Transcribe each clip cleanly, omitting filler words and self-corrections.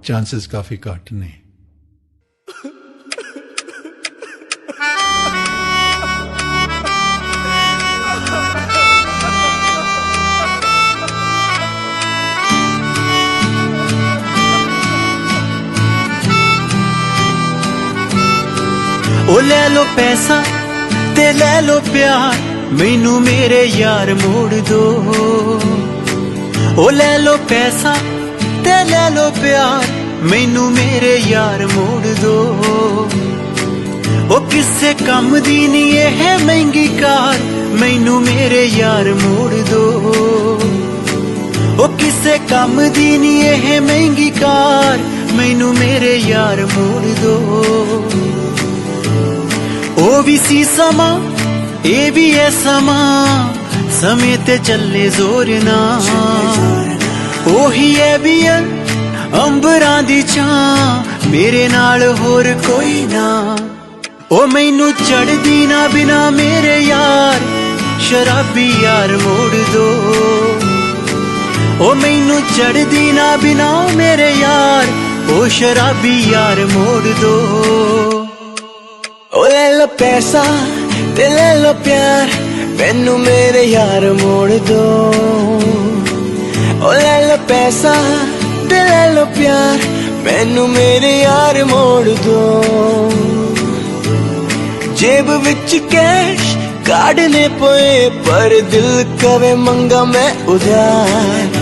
Chances ਕਾਫੀ ਘੱਟ ਨੇ। ओ ले लो पैसा ते ले लो प्यार, मैनू मेरे यार मोड़ दो। ओ ले लो पैसा ते ले लो प्यार, मैनू मेरे यार मोड़ दो। ओ किसे कम दी नी एह महंगी कार, मैनू मेरे यार मोड़ दो। ओ किसे कम दी नी एह महंगी कार, मैनू मेरे यार मोड़ दो। ओ भी सी समा ए भी है समा, समय ते चले जोर ना। ओही है भी अंबरां दी छां, मेरे नाल होर कोई ना। ओ मैनू चढ़दी ना बिना मेरे यार, शराबी यार मोड़ दो। ओ मैनू चढ़दी ना बिना मेरे यार, ओ शराबी यार मोड़ दो। ओ ले लो पैसा ते ले लो प्यार, मैनू मेरे यार मोड़ दो। ओ ले लो पैसा ते ले लो प्यार, मैनू मेरे यार मोड़ दो। जेब विच कैश काढ़ने पोए, पर दिल कवे मंगा मैं उधार।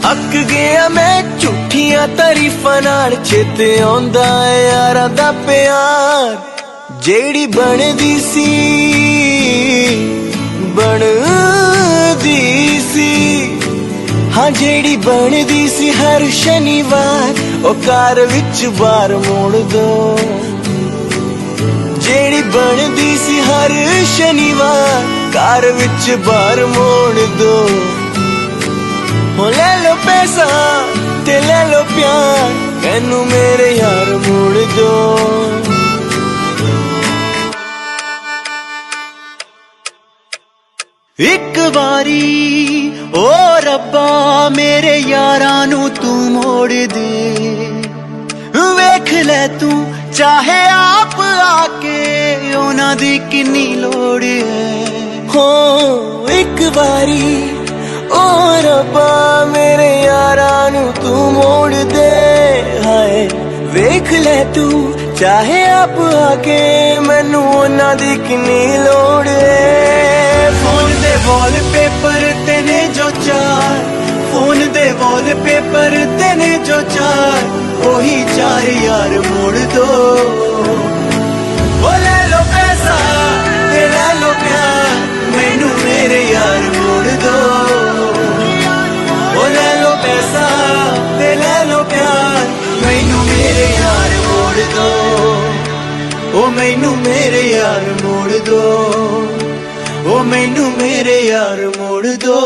अक गया मैं झूठियां तारीफां नाल, चेते आउंदा है यारां दा प्यार। जेड़ी बनदी सी हाँ जेड़ी बनदी सी हर शनिवार, ओ कार विच बार मोड़ दो। जेड़ी बनदी सी हर शनिवार, कार विच बार मोड़ दो। हो ले लो पैसा ते ले लो प्यार, मैनू मेरे यार मोड़ दो। एक बारी ओ रब्बा मेरे यारां नू तू मोड़ दे। वेख ले तू चाहे आप आके, उन्हां दी किन्नी लोड़ है। हो एक बारी ओ रब्बा मेरे यारां नू तू मोड़ दे। हाय वेख ले तू चाहे आप आके, मैनू उन्हां दी किन्नी लोड़ है। फोन दे वॉलपेपर तेने जो चार, फोन दे वॉलपेपर तेने जो चार, वही चार यार मोड़ दो। ओ ले लो पैसा ते ले लो प्यार, मैनू मेरे यार मोड़ दो। ओ ले लो पैसा ते ले लो प्यार, मैनू मेरे यार मोड़ दो। ओ मैनू मेरे यार मोड़ दो। ओ मैनू मेरे यार मोड़ दो।